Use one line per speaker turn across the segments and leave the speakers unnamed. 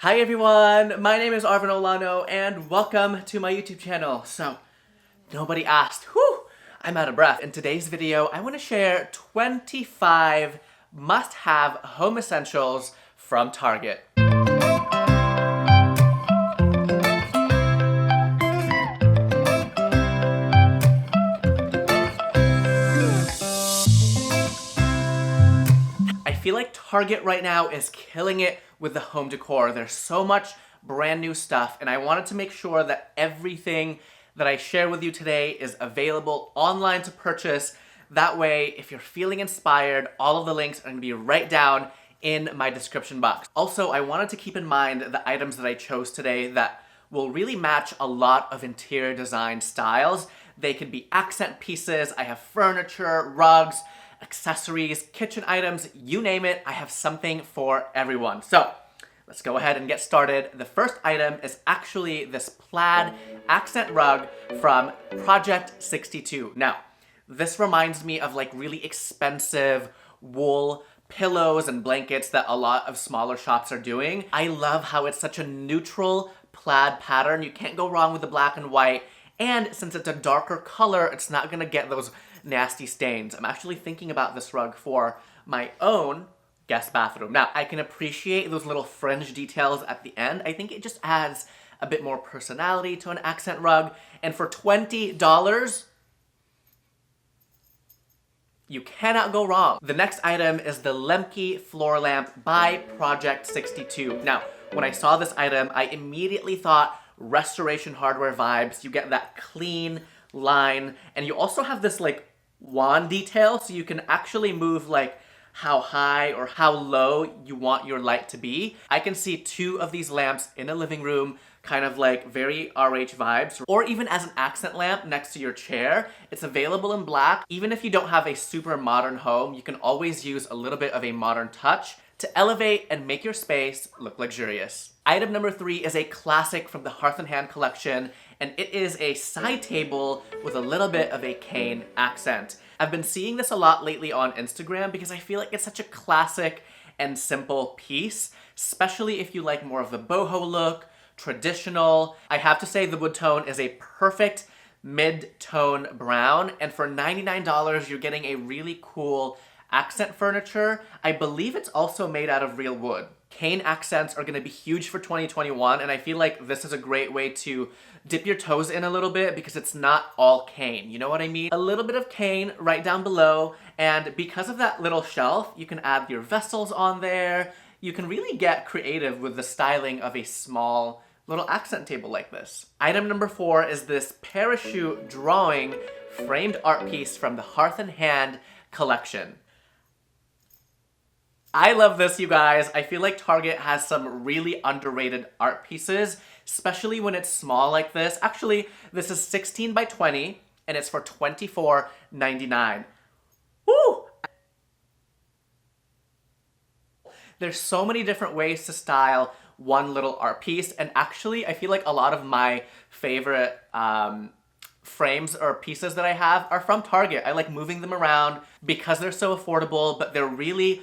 Hi everyone, my name is Arvinolano and welcome to my YouTube channel. So, nobody asked, whew, I'm out of breath. In today's video, I want to share 25 must-have home essentials from Target. I feel like Target right now is killing it with the home decor. There's so much brand new stuff, and I wanted to make sure that everything that I share with you today is available online to purchase. That way, if you're feeling inspired, all of the links are going to be right down in my description box. Also, I wanted to keep in mind the items that I chose today that will really match a lot of interior design styles. They could be accent pieces, I have furniture, rugs, accessories, kitchen items, you name it, I have something for everyone. So let's go ahead and get started. The first item is actually this plaid accent rug from Project 62. Now, this reminds me of like really expensive wool pillows and blankets that a lot of smaller shops are doing. I love how it's such a neutral plaid pattern. You can't go wrong with the black and white. And since it's a darker color, it's not gonna get those nasty stains. I'm actually thinking about this rug for my own guest bathroom. Now, I can appreciate those little fringe details at the end. I think it just adds a bit more personality to an accent rug. And for $20, you cannot go wrong. The next item is the Mcgee floor lamp by Project 62. Now, when I saw this item, I immediately thought Restoration Hardware vibes. You get that clean line, and you also have this like wand detail, so you can actually move like how high or how low you want your light to be. I can see two of these lamps in a living room, kind of like very RH vibes, or even as an accent lamp next to your chair. It's available in black. Even if you don't have a super modern home, you can always use a little bit of a modern touch to elevate and make your space look luxurious. Item number 3 is a classic from the Hearth and Hand collection, and it is a side table with a little bit of a cane accent. I've been seeing this a lot lately on Instagram because I feel like it's such a classic and simple piece, especially if you like more of the boho look, traditional. I have to say the wood tone is a perfect mid-tone brown, and for $99 you're getting a really cool accent furniture. I believe it's also made out of real wood. Cane accents are going to be huge for 2021, and I feel like this is a great way to dip your toes in a little bit because it's not all cane. You know what I mean? A little bit of cane right down below, and because of that little shelf, you can add your vessels on there. You can really get creative with the styling of a small little accent table like this. Item number 4 is this parachute drawing framed art piece from the Hearth and Hand collection. I love this, you guys. I feel like Target has some really underrated art pieces, especially when it's small like this. Actually, this is 16 by 20, and it's for $24.99. Woo! There's so many different ways to style one little art piece, and actually, I feel like a lot of my favorite frames or pieces that I have are from Target. I like moving them around because they're so affordable, but they're really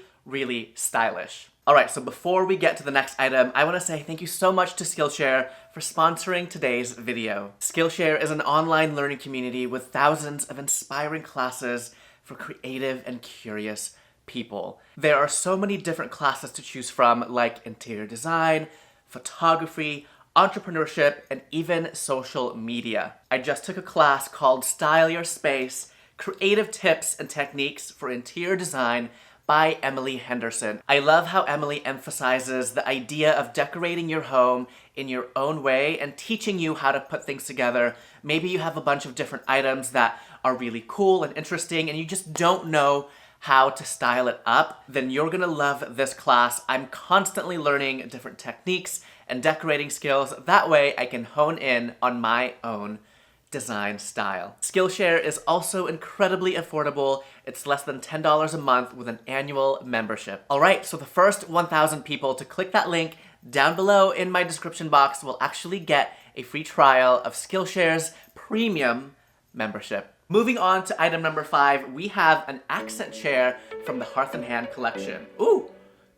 stylish. Alright, so before we get to the next item, I want to say thank you so much to Skillshare for sponsoring today's video. Skillshare is an online learning community with thousands of inspiring classes for creative and curious people. There are so many different classes to choose from, like interior design, photography, entrepreneurship, and even social media. I just took a class called Style Your Space: Creative Tips and Techniques for Interior Design by Emily Henderson. I love how Emily emphasizes the idea of decorating your home in your own way and teaching you how to put things together. Maybe you have a bunch of different items that are really cool and interesting and you just don't know how to style it up, then you're gonna love this class. I'm constantly learning different techniques and decorating skills. That way I can hone in on my own design style. Skillshare is also incredibly affordable. It's less than $10 a month with an annual membership. Alright, so the first 1,000 people to click that link down below in my description box will actually get a free trial of Skillshare's premium membership. Moving on to item number 5, we have an accent chair from the Hearth and Hand collection. Ooh,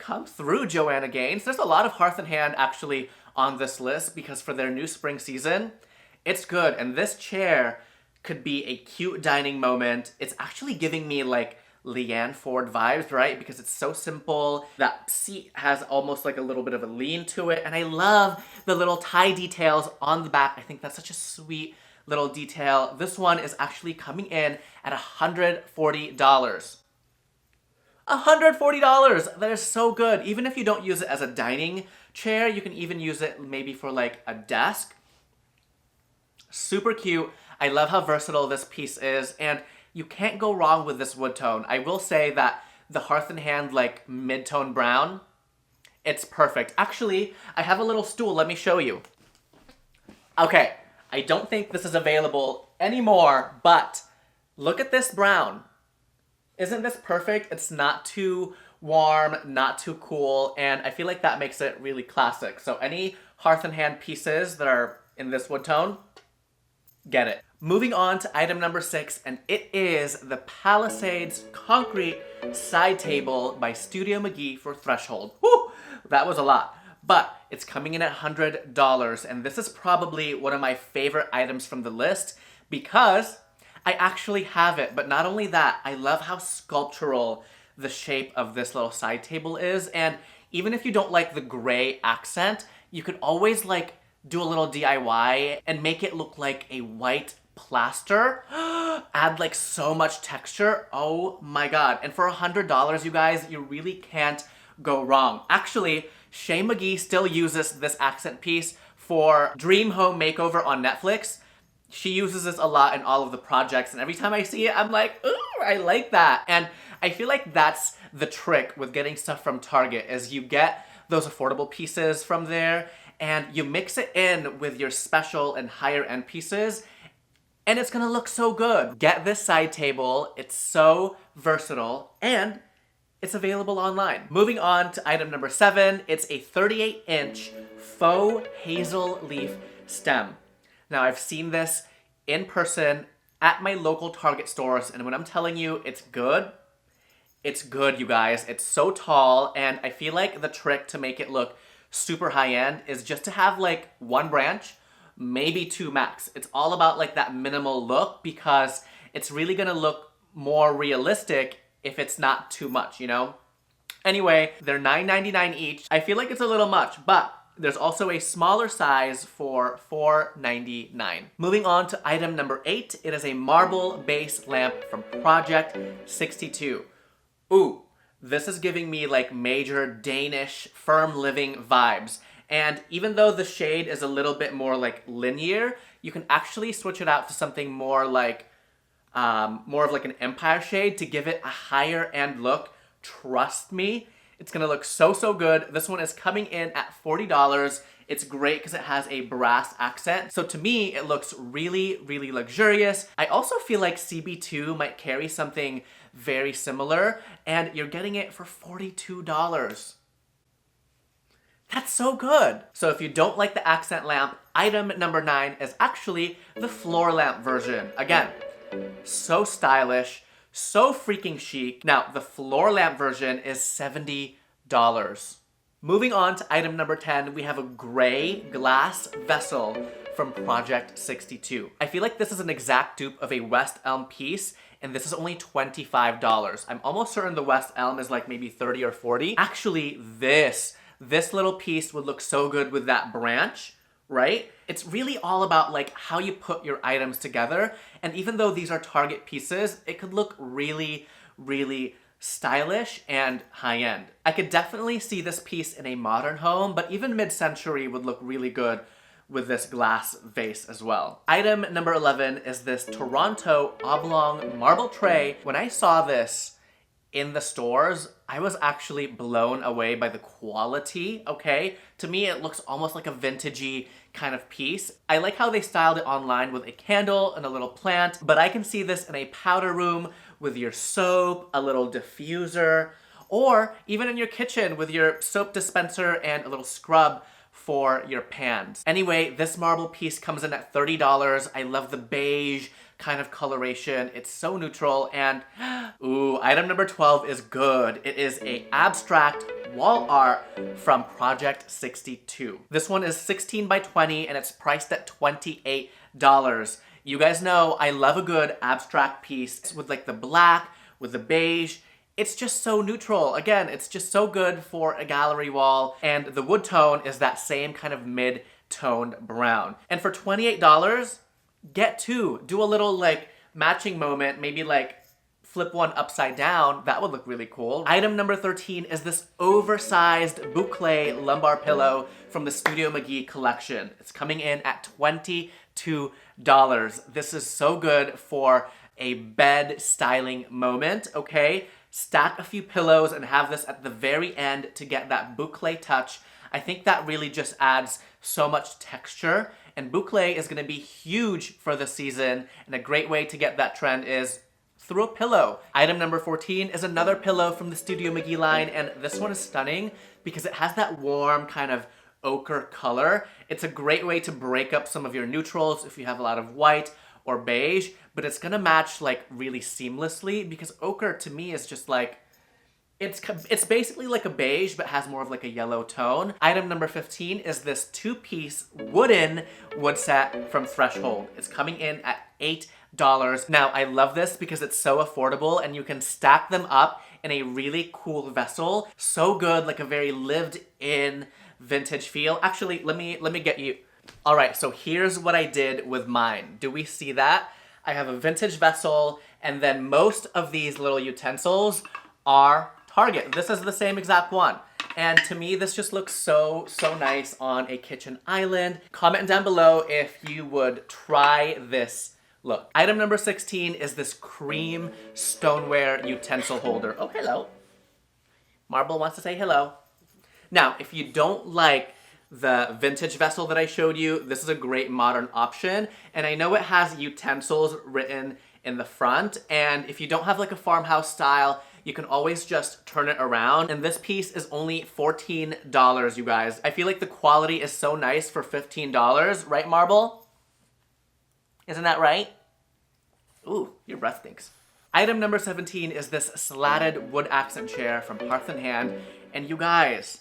Come through, Joanna Gaines. There's a lot of Hearth and Hand actually on this list because for their new spring season, it's good. And this chair could be a cute dining moment. It's actually giving me like Leanne Ford vibes, right? Because it's so simple. That seat has almost like a little bit of a lean to it. And I love the little tie details on the back. I think that's such a sweet little detail. This one is actually coming in at $140. $140! That is so good. Even if you don't use it as a dining chair, you can even use it maybe for like a desk. Super cute. I love how versatile this piece is, and you can't go wrong with this wood tone. I will say that the Hearth and Hand like mid-tone brown, it's perfect. Actually, I have a little stool. Let me show you. Okay, I don't think this is available anymore, but look at this brown. Isn't this perfect? It's not too warm, not too cool, and I feel like that makes it really classic. So any Hearth and Hand pieces that are in this wood tone, get it. Moving on to item number 6, and it is the Palisades Concrete Side Table by Studio Mcgee for Threshold. Whew, that was a lot. But it's coming in at $100, and this is probably one of my favorite items from the list because I actually have it. But not only that, I love how sculptural the shape of this little side table is, and even if you don't like the gray accent, you could always like do a little DIY and make it look like a white plaster. Add like so much texture. Oh my god. And for $100, you guys, you really can't go wrong. Actually, Shay Mcgee still uses this accent piece for Dream Home Makeover on Netflix. She uses this a lot in all of the projects, and every time I see it, I'm like, ooh, I like that. And I feel like that's the trick with getting stuff from Target, is you get those affordable pieces from there, and you mix it in with your special and higher end pieces, and it's gonna look so good. Get this side table. It's so versatile, and it's available online. Moving on to item number 7, it's a 38-inch faux hazel leaf stem. Now, I've seen this in person at my local Target stores, and when I'm telling you it's good, you guys. It's so tall, and I feel like the trick to make it look super high-end is just to have like one branch, maybe 2 max. It's all about like that minimal look because it's really gonna look more realistic if it's not too much, you know? Anyway, they're $9.99 each. I feel like it's a little much, but there's also a smaller size for $4.99. Moving on to item number 8, it is a marble base lamp from Project 62. Ooh, this is giving me like major Danish firm living vibes. And even though the shade is a little bit more like linear, you can actually switch it out to something more like, more of like an empire shade to give it a higher end look. Trust me, it's gonna look so good. This one is coming in at $40. It's great because it has a brass accent. So to me, it looks really luxurious. I also feel like CB2 might carry something very similar, and you're getting it for $42. That's so good. So if you don't like the accent lamp, item number 9 is actually the floor lamp version. Again, so stylish, so freaking chic. Now, the floor lamp version is $70. Moving on to item number 10, we have a gray glass vessel from Project 62. I feel like this is an exact dupe of a West Elm piece, and this is only $25. I'm almost certain the West Elm is like maybe 30 or 40. Actually, this little piece would look so good with that branch, right? It's really all about like how you put your items together, and even though these are Target pieces, it could look really stylish and high-end. I could definitely see this piece in a modern home, but even mid-century would look really good with this glass vase as well. Item number 11 is this Toronto oblong marble tray. When I saw this in the stores, I was actually blown away by the quality, okay? To me, it looks almost like a vintagey kind of piece. I like how they styled it online with a candle and a little plant, but I can see this in a powder room with your soap, a little diffuser, or even in your kitchen with your soap dispenser and a little scrub for your pans. Anyway, this marble piece comes in at $30. I love the beige kind of coloration. It's so neutral, and ooh, item number 12 is good. It is a abstract wall art from Project 62. This one is 16 by 20 and it's priced at $28. You guys know I love a good abstract piece with like the black, with the beige. It's just so neutral. Again, it's just so good for a gallery wall, and the wood tone is that same kind of mid-toned brown. And for $28, get two. Do a little like matching moment, maybe like flip one upside down. That would look really cool. Item number 13 is this oversized boucle lumbar pillow from the Studio Mcgee collection. It's coming in at $22. This is so good for a bed styling moment, okay? Stack a few pillows and have this at the very end to get that boucle touch. I think that really just adds so much texture, and boucle is gonna be huge for the season, and a great way to get that trend is through a pillow. Item number 14 is another pillow from the Studio Mcgee line, and this one is stunning because it has that warm kind of ochre color. It's a great way to break up some of your neutrals if you have a lot of white or beige, but it's gonna match like really seamlessly because ochre to me is just like, it's basically like a beige but has more of like a yellow tone. Item number 15 is this two-piece wooden wood set from Threshold. It's coming in at $8. Now, I love this because it's so affordable and you can stack them up in a really cool vessel. So good, like a very lived-in vintage feel. Actually, let me get you. All right, so here's what I did with mine. Do we see that? I have a vintage vessel, and then most of these little utensils are Target. This is the same exact one. And to me, this just looks so nice on a kitchen island. Comment down below if you would try this look. Item number 16 is this cream stoneware utensil holder. Oh, hello. Marble wants to say hello. Now, if you don't like the vintage vessel that I showed you, this is a great modern option. And I know it has utensils written in the front. And if you don't have like a farmhouse style, you can always just turn it around. And this piece is only $14, you guys. I feel like the quality is so nice for $15, right, Marble? Isn't that right? Ooh, your breath stinks. Item number 17 is this slatted wood accent chair from Hearth and Hand. And you guys,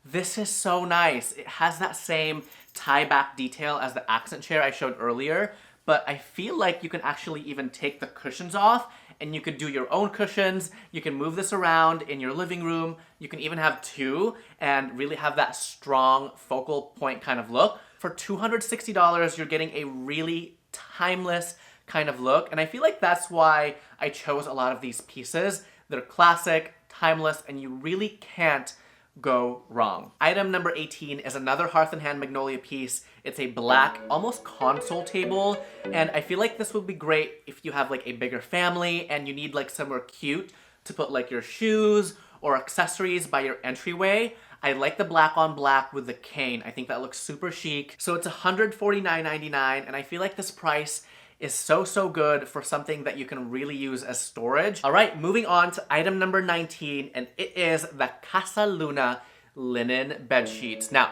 this is so nice. It has that same tie back detail as the accent chair I showed earlier, but I feel like you can actually even take the cushions off and you could do your own cushions. You can move this around in your living room. You can even have two and really have that strong focal point kind of look. For $260, you're getting a really timeless kind of look, and I feel like that's why I chose a lot of these pieces. They're classic, timeless, and you really can't go wrong. Item number 18 is another Hearth and Hand Magnolia piece. It's a black, almost console table, and I feel like this would be great if you have like a bigger family and you need like somewhere cute to put like your shoes or accessories by your entryway. I like the black on black with the cane. I think that looks super chic. So it's $149.99, and I feel like this price is so good for something that you can really use as storage. All right, moving on to item number 19, and it is the Casa Luna linen bed sheets. Now,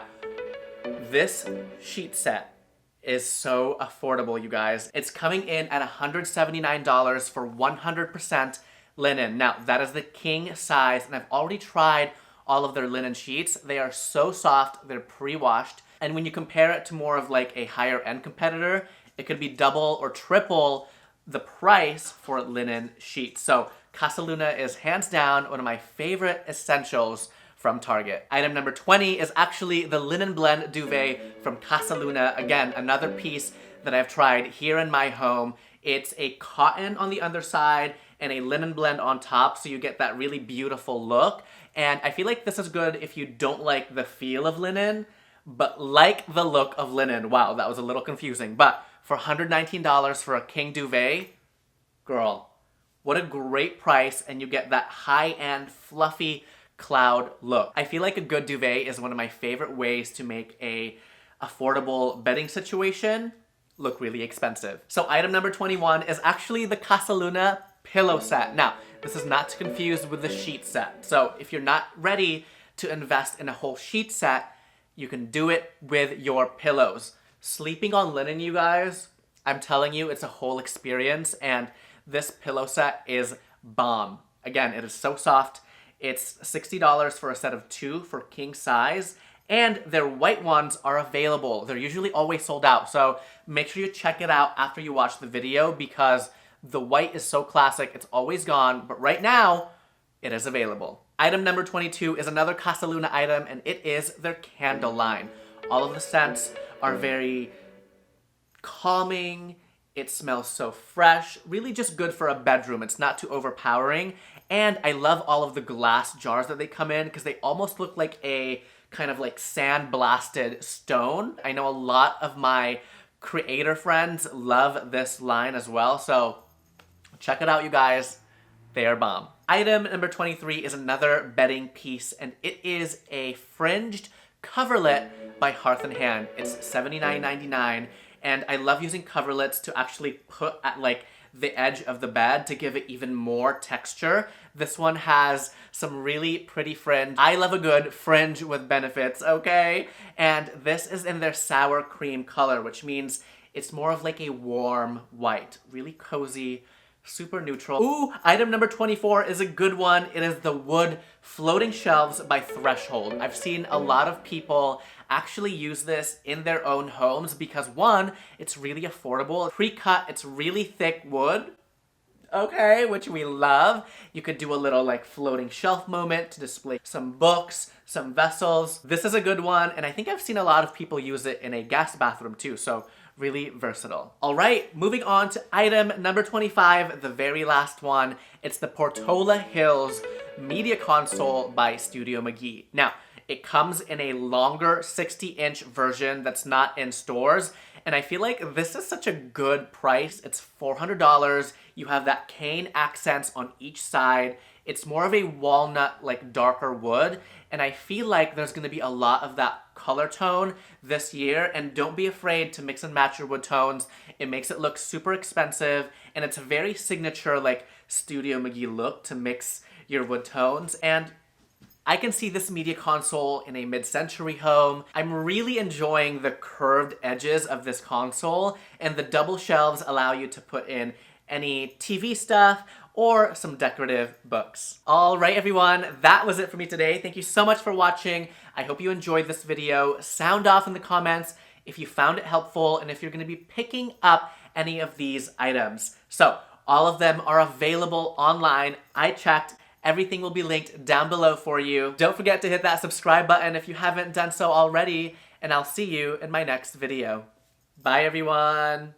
this sheet set is so affordable, you guys. It's coming in at $179 for 100% linen. Now, that is the king size, and I've already tried all of their linen sheets. They are so soft, they're pre-washed, and when you compare it to more of like a higher end competitor, it could be double or triple the price for linen sheets. So Casa Luna is hands down one of my favorite essentials from Target. Item number 20 is actually the linen blend duvet from Casa Luna. Again, another piece that I've tried here in my home. It's a cotton on the underside and a linen blend on top, so you get that really beautiful look. And I feel like this is good if you don't like the feel of linen, but like the look of linen. Wow, that was a little confusing. But for $119 for a king duvet, girl, what a great price, and you get that high-end, fluffy cloud look. I feel like a good duvet is one of my favorite ways to make a affordable bedding situation look really expensive. So item number 21 is actually the Casa Luna pillow set. Now, this is not to confuse with the sheet set. So if you're not ready to invest in a whole sheet set, you can do it with your pillows. Sleeping on linen, you guys, I'm telling you, it's a whole experience, and this pillow set is bomb. Again, it is so soft. It's $60 for a set of 2 for king size, and their white ones are available. They're usually always sold out, so make sure you check it out after you watch the video because the white is so classic, it's always gone, but right now, it is available. Item number 22 is another Casa Luna item, and it is their candle line. All of the scents are very calming. It smells so fresh, really just good for a bedroom. It's not too overpowering. And I love all of the glass jars that they come in because they almost look like a kind of like sand-blasted stone. I know a lot of my creator friends love this line as well, so check it out, you guys. They are bomb. Item number 23 is another bedding piece, and it is a fringed coverlet by Hearth and Hand. It's $79.99. And I love using coverlets to actually put at like the edge of the bed to give it even more texture. This one has some really pretty fringe. I love a good fringe with benefits, okay? And this is in their sour cream color, which means it's more of like a warm white. Really cozy, super neutral. Ooh, item number 24 is a good one. It is the wood floating shelves by Threshold. I've seen a lot of people actually use this in their own homes because one, it's really affordable. Pre-cut, it's really thick wood, okay, which we love. You could do a little like floating shelf moment to display some books, some vessels. This is a good one, and I think I've seen a lot of people use it in a guest bathroom too, so really versatile. All right, moving on to item number 25, the very last one. It's the Portola Hills Media Console by Studio Mcgee. Now, it comes in a longer 60-inch version that's not in stores, and I feel like this is such a good price. It's $400. You have that cane accents on each side. It's more of a walnut, like darker wood, and I feel like there's gonna be a lot of that color tone this year, and don't be afraid to mix and match your wood tones. It makes it look super expensive, and it's a very signature like Studio Mcgee look to mix your wood tones, and I can see this media console in a mid-century home. I'm really enjoying the curved edges of this console, and the double shelves allow you to put in any TV stuff or some decorative books. All right, everyone, that was it for me today. Thank you so much for watching. I hope you enjoyed this video. Sound off in the comments if you found it helpful and if you're gonna be picking up any of these items. So, all of them are available online. I checked. Everything will be linked down below for you. Don't forget to hit that subscribe button if you haven't done so already, and I'll see you in my next video. Bye, everyone.